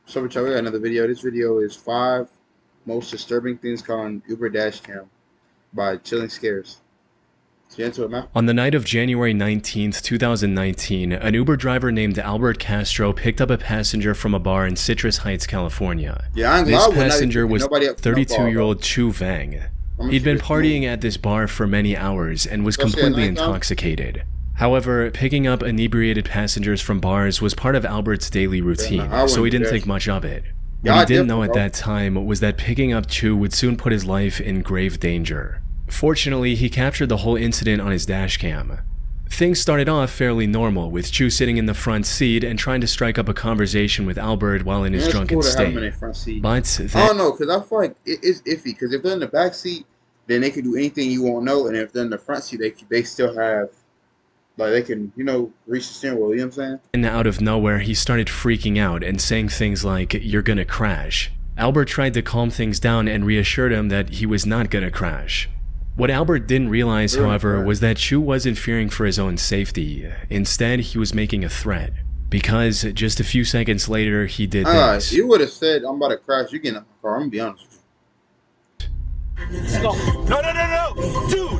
So we got another video. This video is 5 most disturbing things caught on Uber Dashcam by Chilling Scares. So you into it, man? On the night of January 19th, 2019, an Uber driver named Albert Castro picked up a passenger from a bar in Citrus Heights, California. This passenger was 32-year-old Chu Vang. He'd been partying at this bar for many hours and was completely intoxicated. However, picking up inebriated passengers from bars was part of Albert's daily routine, so he didn't think much of it. What he didn't know at that time was that picking up Chu would soon put his life in grave danger. Fortunately, he captured the whole incident on his dashcam. Things started off fairly normal, with Chu sitting in the front seat and trying to strike up a conversation with Albert while in his drunken state. But I don't know, because I feel like it's iffy, because if they're in the back seat, then they can do anything you won't know, and if they're in the front seat, they still have, like, they can, you know, reach the steering wheel, you know what I'm saying? And out of nowhere, he started freaking out and saying things like, "You're gonna crash." Albert tried to calm things down and reassured him that he was not gonna crash. What Albert didn't realize, however, was that Chu wasn't fearing for his own safety. Instead, he was making a threat. Because just a few seconds later, he did this. You would have said, "I'm about to crash, you get in the car," I'm gonna be honest with you. No, dude!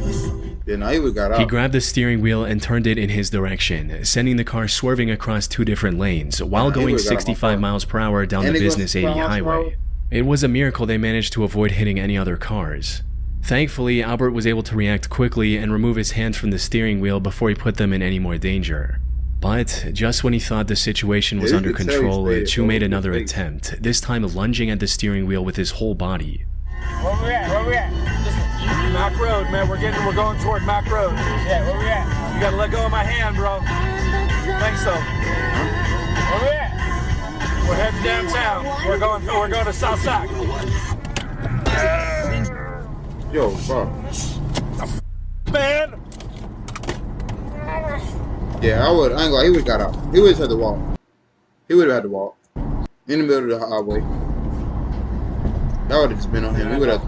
Yeah, no, he would got out. He grabbed the steering wheel and turned it in his direction, sending the car swerving across 2 different lanes while going 65 miles per hour down the Business 80 highway. It was a miracle they managed to avoid hitting any other cars. Thankfully, Albert was able to react quickly and remove his hands from the steering wheel before he put them in any more danger. But just when he thought the situation was under control, Chu made another attempt, this time lunging at the steering wheel with his whole body. Where we at? Where we at? Mac Road, man. We're going toward Mac Road. Yeah, where we at? You gotta let go of my hand, bro. Thanks, so. Where we at? We're heading downtown. We're going to South Sac. Yo, fuck. Man. Yeah, I ain't gonna, he would have got out. He would have had to walk. He would have had to walk. In the middle of the highway. That would have just been on him. He would have.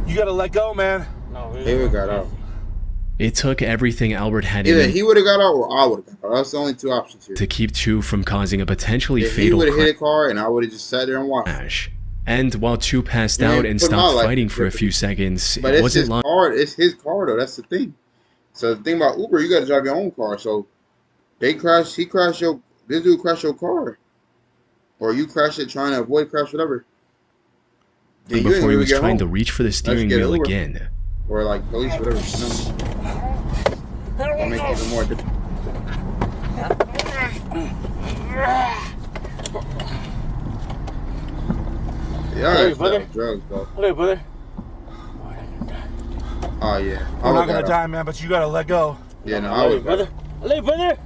You gotta let go, man. He would have got out. It took everything Albert had Either in he would have got out or I would have got out. That's the only 2 options here. to keep Chu from causing a potentially fatal he would have hit a car and I would have just sat there and watched. crash. And while Chu passed out and stopped fighting for a few seconds, it wasn't long. It's his car though. That's the thing. So the thing about Uber, you got to drive your own car. So he crashed your. This dude crashed your car, or you crashed it trying to avoid crash, whatever. Then before he was trying to reach for the steering wheel again, or like police, whatever. That'll make it even more difficult. Yeah, drugs, bro. Hey, brother. Oh yeah. I'm not gonna die, man, but you gotta let go. Yeah, no, I would. Brother. Hello, brother.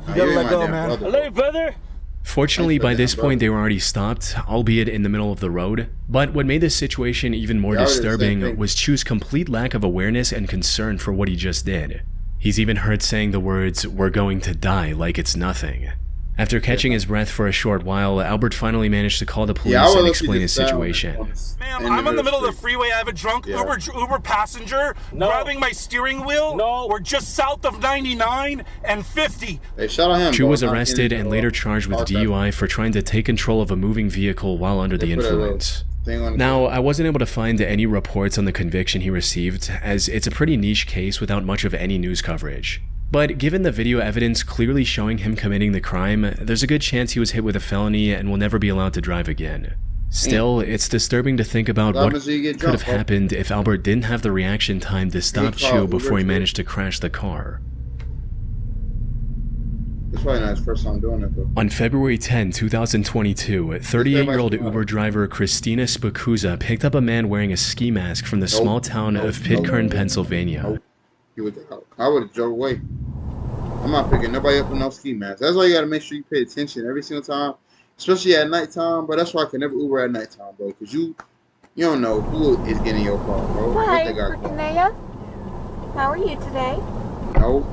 You gotta let go, man. Hello, brother. Fortunately, by this point, they were already stopped, albeit in the middle of the road. But what made this situation even more disturbing was Chu's complete lack of awareness and concern for what he just did. He's even heard saying the words, "We're going to die," like it's nothing. After catching his breath for a short while, Albert finally managed to call the police and explain his situation. Ma'am, I'm in the middle of the freeway. I have a drunk Uber passenger grabbing my steering wheel. No. We're just south of 99 and 50. Hey, shout out him, Chu was arrested and later charged with DUI for trying to take control of a moving vehicle while under the influence. Now, I wasn't able to find any reports on the conviction he received, as it's a pretty niche case without much of any news coverage. But given the video evidence clearly showing him committing the crime, there's a good chance he was hit with a felony and will never be allowed to drive again. Still, it's disturbing to think about what could have happened if Albert didn't have the reaction time to stop Chu before he managed to crash the car. It's probably not his first time doing it, though. On February 10, 2022, 38-year-old Uber driver Christina Spikuza picked up a man wearing a ski mask from the small town of Pitcairn, Pennsylvania. I would have drove away. I'm not picking nobody up with no ski mask. That's why you gotta make sure you pay attention every single time, especially at nighttime. But that's why I can never Uber at nighttime, bro, because you don't know who is getting your car, bro. Hi, Cornelia. How are you today? No.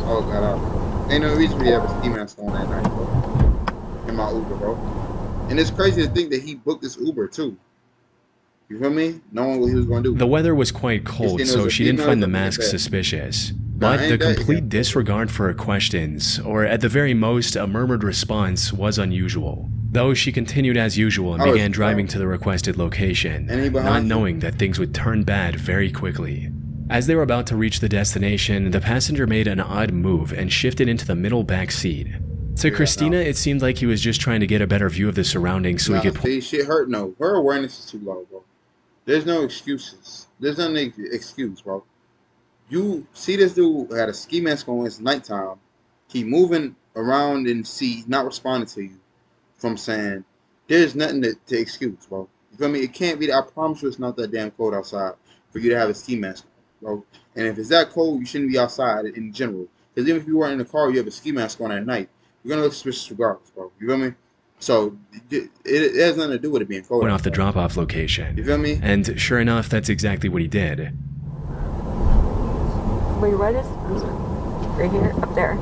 Oh God, ain't no reason for you to have a ski mask on at night, bro. In my Uber, bro. And it's crazy to think that he booked this Uber too. You feel me? Knowing what he was going to do. The weather was quite cold, so she didn't find the mask suspicious. But the complete disregard for her questions, or at the very most, a murmured response, was unusual. Though she continued as usual and began driving to the requested location, not knowing that things would turn bad very quickly. As they were about to reach the destination, the passenger made an odd move and shifted into the middle back seat. To Christina, it seemed like he was just trying to get a better view of the surroundings so he could... Shit hurt, no. Her awareness is too low, bro. There's no excuses. There's no excuse, bro. You see this dude had a ski mask on, it's nighttime. He moving around in the seat, not responding to you. From saying, there's nothing to excuse, bro. You feel me? It can't be that. I promise you it's not that damn cold outside for you to have a ski mask on, bro. And if it's that cold, you shouldn't be outside in general. Because even if you weren't in the car, you have a ski mask on at night, you're going to look suspicious regardless, bro. You feel me? So, it has nothing to do with it being cold. Went off the drop-off location. You feel me? And sure enough, that's exactly what he did. Where you right is? Right here? Up there.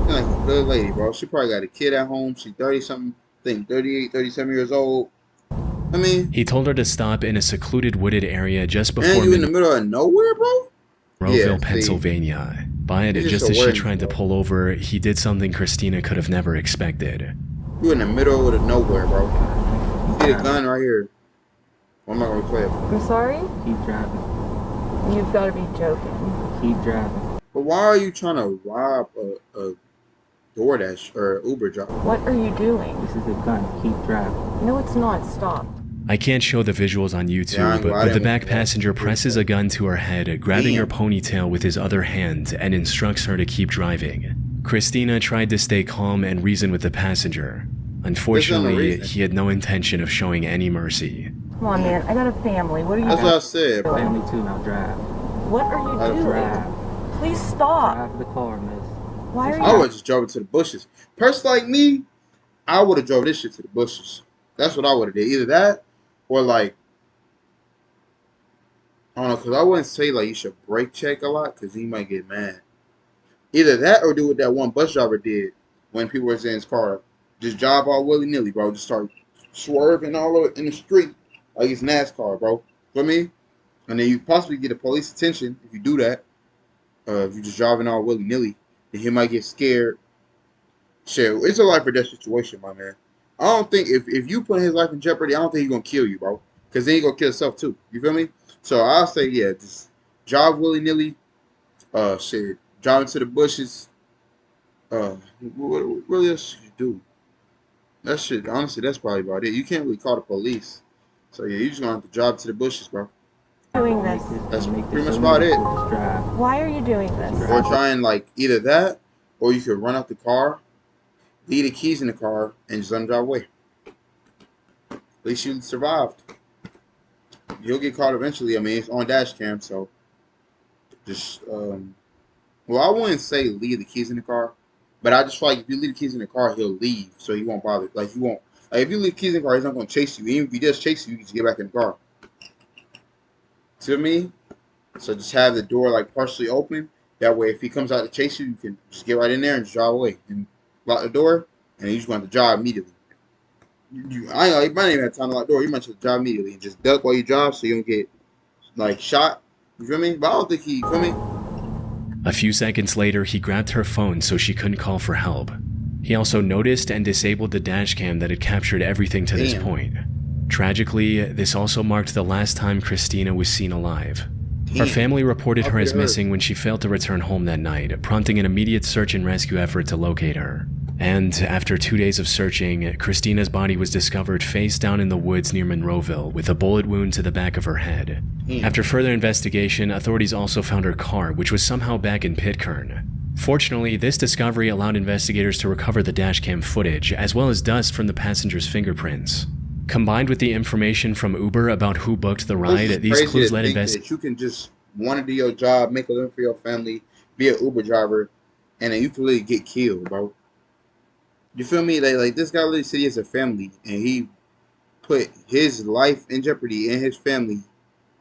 Like a good lady, bro. She probably got a kid at home. She's 30-something, I think 38, 37 years old. I mean... He told her to stop in a secluded wooded area just before... And you in the middle of nowhere, bro? Monroeville, Pennsylvania. But just as she tried to pull over, he did something Christina could have never expected. You in the middle of nowhere, bro. You see the gun right here. Well, I'm not gonna play it. I'm sorry? Keep driving. You've got to be joking. Keep driving. But why are you trying to rob a DoorDash or Uber driver? What are you doing? This is a gun. Keep driving. No, it's not. Stop. I can't show the visuals on YouTube, but the back passenger presses a gun to her head, grabbing her ponytail with his other hand, and instructs her to keep driving. Christina tried to stay calm and reason with the passenger. Unfortunately, he had no intention of showing any mercy. Come on, man. I got a family. What are you doing? That's what I said, bro. Family too, now drive. What are you doing? Drive. Please stop. Drive the car, miss. Why are you... I would have just drove it to the bushes. Person like me, I would have drove this shit to the bushes. That's what I would have did. Either that, or like, I don't know, because I wouldn't say like you should brake check a lot, because he might get mad. Either that, or do what that one bus driver did when people was in his car. Just drive all willy-nilly, bro. Just start swerving all over in the street like it's NASCAR, bro. For me, and then you possibly get a police attention if you do that. If you're just driving all willy-nilly, then he might get scared. Shit, it's a life or death situation, my man. I don't think if you put his life in jeopardy, I don't think he's gonna kill you, bro. Because then he's gonna kill himself too. You feel me? So I'll say, yeah, just drive willy-nilly. Shit, driving to the bushes. What really else should you do? That shit, honestly, that's probably about it. You can't really call the police. So yeah, you just gonna have to drive to the bushes, bro. Doing this? That's pretty much about it. Why are you doing this? Or trying like either that, or you could run out the car, leave the keys in the car, and just let them drive away. At least you survived. You'll get caught eventually. I mean, it's on Dashcam, so just well, I wouldn't say leave the keys in the car, but I just feel like if you leave the keys in the car, he'll leave, so he won't bother. Like he won't. Like if you leave the keys in the car, he's not gonna chase you. Even if he does chase you, you can just get back in the car. See what I mean? So just have the door like partially open. That way, if he comes out to chase you, you can just get right in there and just drive away and lock the door, and you just want to drive immediately. I might even have time to lock the door. You might just drive immediately and just duck while you drive so you don't get like shot. You feel me? But I don't think he. You feel me? A few seconds later, he grabbed her phone so she couldn't call for help. He also noticed and disabled the dashcam that had captured everything to this point. Tragically, this also marked the last time Christina was seen alive. Her family reported her as missing when she failed to return home that night, prompting an immediate search and rescue effort to locate her. And after 2 days of searching, Christina's body was discovered face down in the woods near Monroeville with a bullet wound to the back of her head. After further investigation, authorities also found her car, which was somehow back in Pitcairn. Fortunately, this discovery allowed investigators to recover the dashcam footage, as well as dust from the passenger's fingerprints. Combined with the information from Uber about who booked the ride, these clues led investigators. You can just want to do your job, make a living for your family, be an Uber driver, and then you can really get killed, bro. You feel me? Like this guy literally said he has a family, and he put his life in jeopardy and his family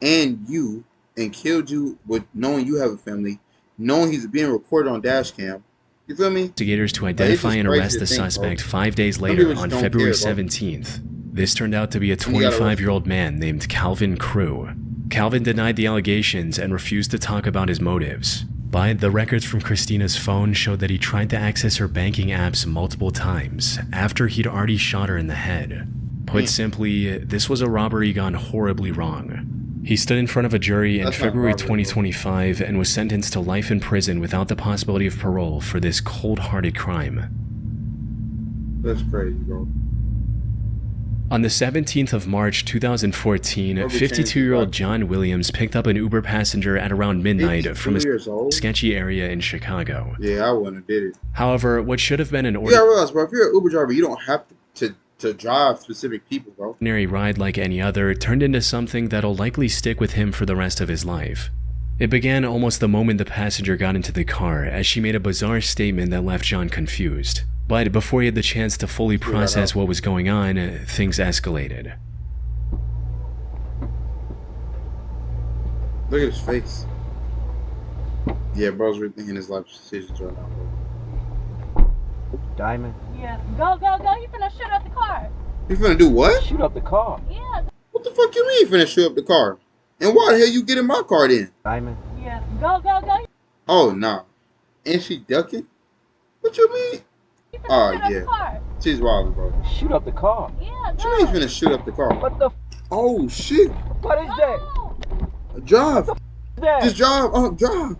and you, and killed you with knowing you have a family, knowing he's being recorded on Dashcam. You feel me? Investigators to identify and arrest the suspect 5 days later on February 17th. This turned out to be a 25-year-old man named Calvin Crew. Calvin denied the allegations and refused to talk about his motives. But the records from Christina's phone showed that he tried to access her banking apps multiple times after he'd already shot her in the head. Put simply, this was a robbery gone horribly wrong. He stood in front of a jury in February 2025 and was sentenced to life in prison without the possibility of parole for this cold-hearted crime. That's crazy, bro. On the 17th of March 2014, 52-year-old John Williams picked up an Uber passenger at around midnight from a sketchy area in Chicago. Yeah, I wouldn't have did it. However, what should have been an You gotta realize, bro, if you're an Uber driver, you don't have to drive specific people, bro. Ordinary ride like any other turned into something that'll likely stick with him for the rest of his life. It began almost the moment the passenger got into the car, as she made a bizarre statement that left John confused. But before he had the chance to fully process what was going on, things escalated. Look at his face. Yeah, bro's rethinking his life decisions right now, bro. Diamond. Yeah. Go, go, go. You finna shoot up the car. You finna do what? Shoot up the car. Yeah. What the fuck you mean you finna shoot up the car? And why the hell you get in my car then? Diamond. Yeah. Go, go, go. Oh, nah. And she ducking? What you mean? You finna Oh, shoot up yeah. the car. She's wild, bro. Shoot up the car. Yeah, What go. you mean you finna shoot up the car? What the Oh, shit. What is that? Go. Drive. That? Just drive. Drive.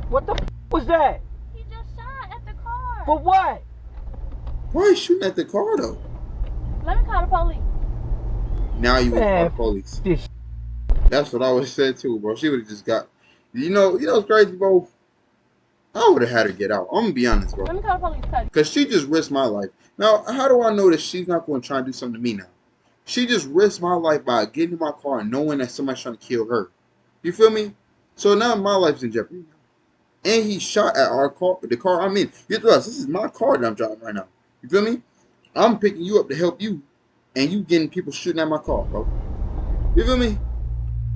What the was that? He just shot at the car. For what? Why are you shooting at the car, though? Let me call the police. Now you want to call Man, the police. This That's what I would have said, too, bro. She would have just got... You know what's crazy, bro? I would have had her get out. I'm going to be honest, bro. Let me call the police. Because she just risked my life. Now, how do I know that she's not going to try and do something to me now? She just risked my life by getting in my car and knowing that somebody's trying to kill her. You feel me? So now my life's in jeopardy. And he shot at our car, the car I'm in. You realize this is my car that I'm driving right now. You feel me? I'm picking you up to help you. And you getting people shooting at my car, bro. You feel me?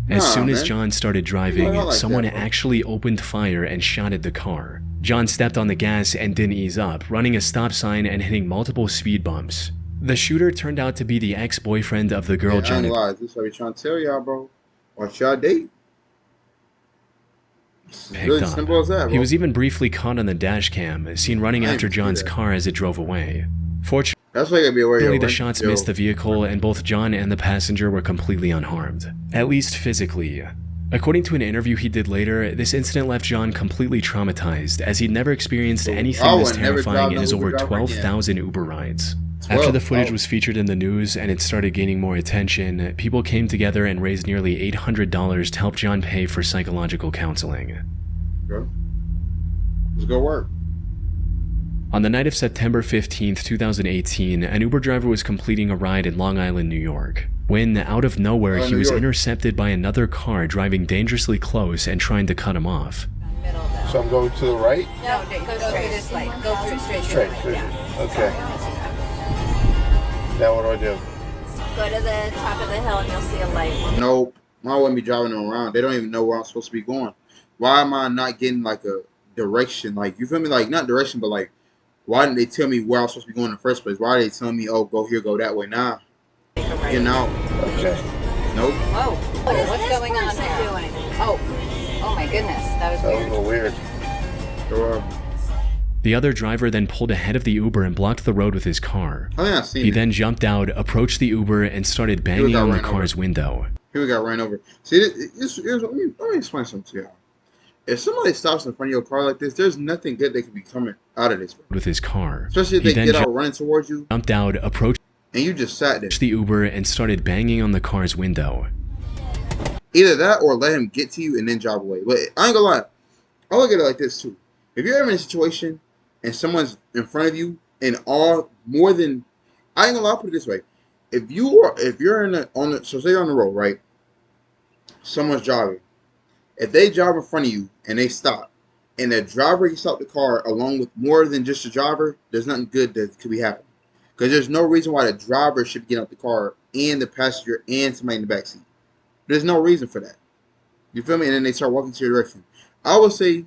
As soon as John started driving, someone actually opened fire and shot at the car. John stepped on the gas and didn't ease up, running a stop sign and hitting multiple speed bumps. The shooter turned out to be the ex-boyfriend of the girl John. I ain't lie. This is what we trying to tell y'all, bro. Watch y'all date. Picked up. He was even briefly caught on the dash cam, seen running after John's car as it drove away. Fortunately, that's why you gotta be aware. The shots missed the vehicle, and both John and the passenger were completely unharmed, at least physically. According to an interview he did later, this incident left John completely traumatized, as he'd never experienced anything this terrifying in his over 12,000 Uber rides. After the footage was featured in the news and it started gaining more attention, people came together and raised nearly $800 to help John pay for psychological counseling. Let's go work. On the night of September 15th, 2018, an Uber driver was completing a ride in Long Island, New York, when, out of nowhere, he was intercepted by another car driving dangerously close and trying to cut him off. So I'm going to the right? No, go through this light. Go through it straight. Straight. Yeah. Okay. Now what do I do? Go to the top of the hill and you'll see a light. Nope. I wouldn't be driving them around. They don't even know where I'm supposed to be going. Why am I not getting like a direction? Like, you feel me? Like, not direction, but like, why didn't they tell me where I was supposed to be going in the first place? Why are they telling me, oh, go here, go that way? Nah. Getting out. Okay. Nope. Whoa. What's going on there? Doing? Oh my goodness. That was That was weird. a little weird. The other driver then pulled ahead of the Uber and blocked the road with his car. He then jumped out, approached the Uber, and started banging on the car's window. Here we got ran over. See, let me explain something to y'all. If somebody stops in front of your car like this, there's nothing good that could be coming out of this. With his car. Especially if they get out running towards you. Jumped out, approached and you just sat there. The Uber and started banging on the car's window. Either that or let him get to you and then drive away. But I ain't gonna lie. I look at it like this too. If you're ever in a situation and someone's in front of you and all more than, I ain't gonna lie, I'll put it this way. If you're so say you're on the road, right? Someone's driving. If they drive in front of you and they stop, and the driver gets out the car along with more than just the driver, there's nothing good that could be happening. Because there's no reason why the driver should get out the car and the passenger and somebody in the backseat. There's no reason for that. You feel me? And then they start walking to your direction. I would say,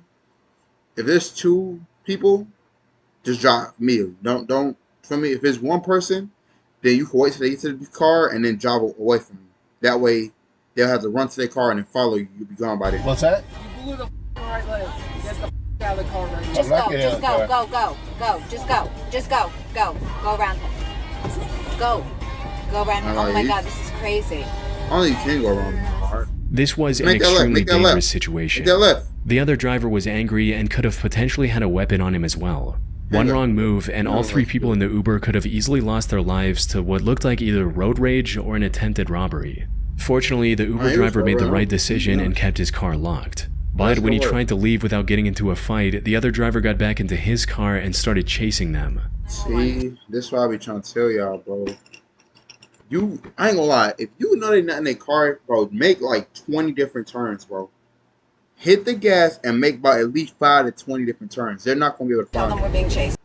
if there's two people, just drive immediately. Don't. For me, if it's one person, then you can wait till they get to the car and then drive away from them. That way, they'll have to run to their car and then follow you. You'll be gone by then. What's that? You blew the right leg. Get the out of the car right now. Just go, just go, just go, just go, go around him. Go around him. Oh my God, this is crazy. Only you can go around him. This was an extremely dangerous situation. The other driver was angry and could have potentially had a weapon on him as well. One wrong move and all 3 people in the Uber could have easily lost their lives to what looked like either road rage or an attempted robbery. Fortunately, the Uber driver made the right decision and kept his car locked. But when he tried to leave without getting into a fight, the other driver got back into his car and started chasing them. See, this is why I be trying to tell y'all, bro. I ain't gonna lie, if you know they not in their car, bro, make like 20 different turns, bro. Hit the gas and make about at least 5 to 20 different turns. They're not gonna be able to find Tell them we're being chased.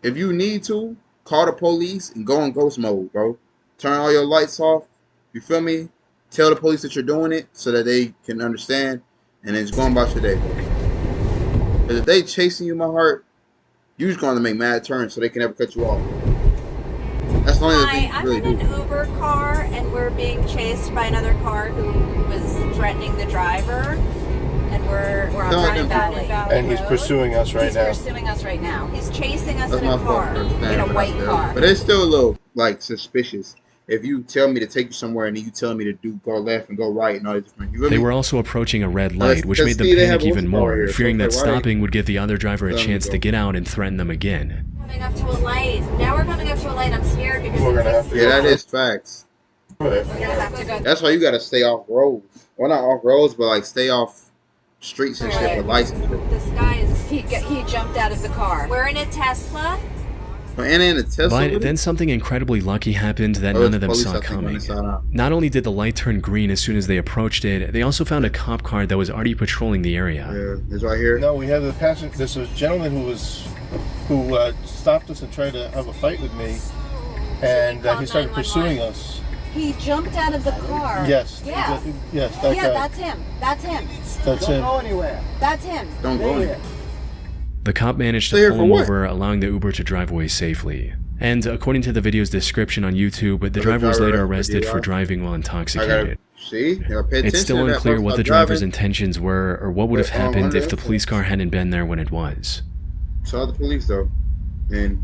If you need to, call the police and go in ghost mode, bro. Turn all your lights off. You feel me? Tell the police that you're doing it so that they can understand, and then just going about your day, bro. Because if they chasing you, my heart, you're just going to make mad turns so they can never cut you off. That's the only thing you really do. I'm in an Uber car and we're being chased by another car who was threatening the driver, and we're on Round Valley. And he's pursuing us right now. He's pursuing us right now. He's chasing us That's in a my car. fault for In a white car. But it's still a little like suspicious. If you tell me to take you somewhere and then you tell me to go left and go right and all these different, they were also approaching a red light, which made them panic even more, fearing that stopping would give the other driver a chance to get out and threaten them again. Coming up to a light. Now we're coming up to a light. I'm scared because We're gonna have to. Yeah, that is facts. We're gonna have to go. That's why you gotta stay off roads. Well, not off roads, but like stay off streets and shit for license. this guy is. He jumped out of the car. We're in a Tesla. And in a Tesla. But then something incredibly lucky happened that none of them saw coming. Not only did the light turn green as soon as they approached it, they also found a cop car that was already patrolling the area. Yeah, it's right here. No, we have the passenger. There's a gentleman who stopped us and tried to have a fight with me, and he started pursuing us. He jumped out of the car. Yes. Yeah. Yes. That Yeah, guy. that's him. That's him. That's him. Don't go anywhere. That's him. Don't go anywhere. The cop managed to pull him over, allowing the Uber to drive away safely. And according to the video's description on YouTube, the driver was later arrested for driving while intoxicated. It's still unclear what the driver's intentions were or what would have happened if the police car hadn't been there when it was. Saw the police though, and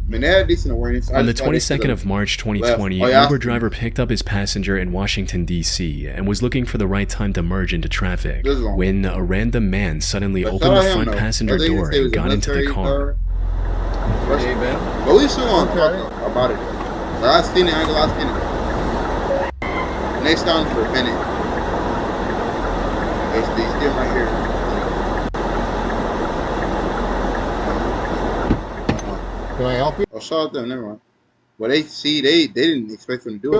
I mean, they had decent awareness. On the 22nd of March 2020, an Uber driver picked up his passenger in Washington, D.C. and was looking for the right time to merge into traffic when a random man suddenly opened the front passenger door and got into the car. But we still on talk about it. I seen it, I seen it. Next time for a minute. It's still right here. Can I help you? Oh, shout out them, never mind. Well, they didn't expect them to do it,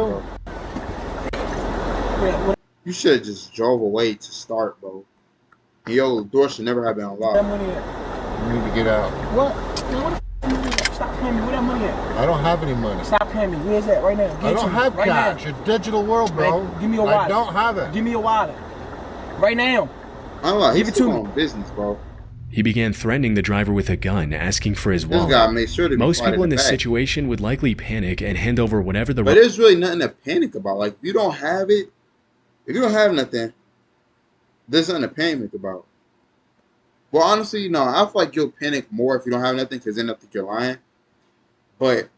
bro. You should have just drove away to start, bro. Yo, door should never have been unlocked. You need to get out. What? Man, what the f*** Stop paying me. Where that money at? I don't have any money. Stop paying me. Where's that? Right now. I don't have cash. It's a digital world, bro. Man, give me your wallet. I don't have it. Give me your wallet. Right now. I don't know. Give it to me. On business, bro. He began threatening the driver with a gun, asking for his wallet. This guy made sure to be Most people in this back. situation would likely panic and hand over whatever the... But there's really nothing to panic about. Like, if you don't have it, if you don't have nothing, there's nothing to panic about. Well, honestly, no, I feel like you'll panic more if you don't have nothing because then I think you're lying. But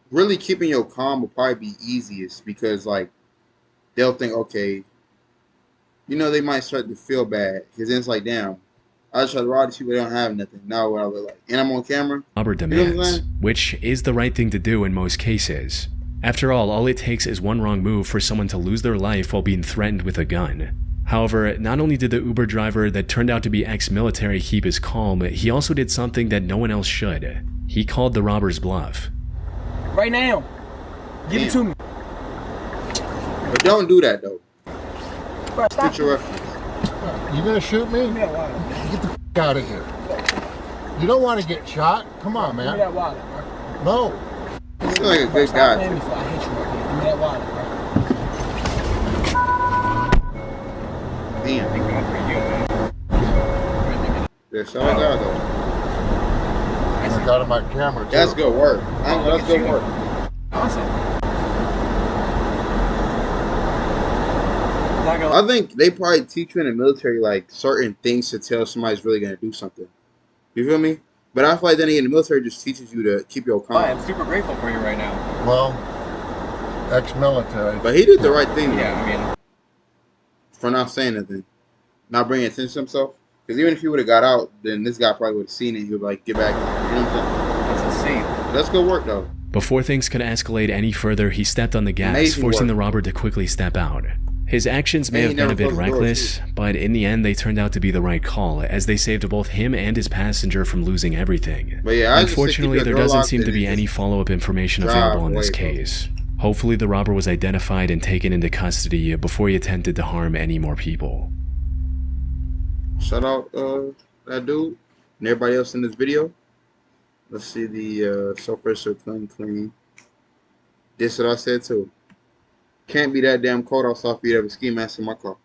really keeping your calm will probably be easiest because, like, they'll think, okay, you know, they might start to feel bad because then it's like, damn, I just try to rob these people, they don't have nothing. Now what I look like. And I'm on camera. Robert demands, which is the right thing to do in most cases. After all it takes is one wrong move for someone to lose their life while being threatened with a gun. However, not only did the Uber driver that turned out to be ex-military keep his calm, he also did something that no one else should. He called the robber's bluff. Right now. Give it to me. But don't do that, though. Bro, stop. Get your reference. You gonna shoot me? Give me that wallet. Get the f*** out of here. You don't want to get shot. Come on, Give me man. that wallet, bro. No. You seem like a good Stop guy. paying me before I hit you right there. Give me that wallet, bro. Damn. Yeah, shout out, though. I got on my camera, too. That's good work. That's good work. Awesome. I think they probably teach you in the military like certain things to tell somebody's really gonna do something. You feel me? But I feel like then again, the military just teaches you to keep your calm. I'm super grateful for you right now. Well, ex-military. But he did the right thing. Yeah, I mean, for not saying anything, not bringing attention to himself. Because even if he would have got out, then this guy probably would have seen it. He would like get back. You know what I'm saying? that's insane. That's good work though. Before things could escalate any further, he stepped on the gas, forcing the robber to quickly step out. His actions may have been a bit reckless, but in the end they turned out to be the right call, as they saved both him and his passenger from losing everything. But yeah, unfortunately, there doesn't seem to be any follow-up information available on this case. Hopefully the robber was identified and taken into custody before he attempted to harm any more people. Shout out that dude and everybody else in this video. Let's see the so clean. This what I said too. Can't be that damn cold outside for you to have a ski mask in my car.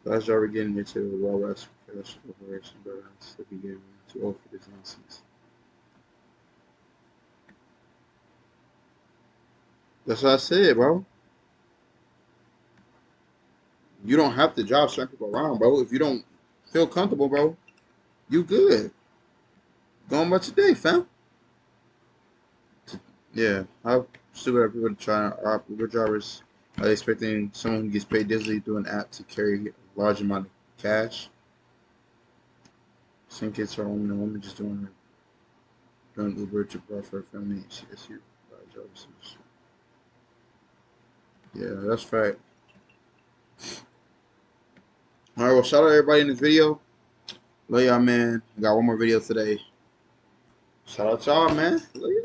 That's already getting into the raw rest operation, but I'm still getting too old for this nonsense. That's what I said, bro. You don't have to drive certain people around, bro. If you don't feel comfortable, bro, you good. Go on about your day, fam. Yeah, I've still got people to try our Uber drivers. Are they expecting someone who gets paid digitally through an app to carry a large amount of cash? Some kids are only a woman just doing Uber to provide for her family. She gets you jobs. Yeah, that's fact. Alright, well, shout out everybody in this video. Love y'all, man. Got one more video today. Shout out y'all, man. Love y'all.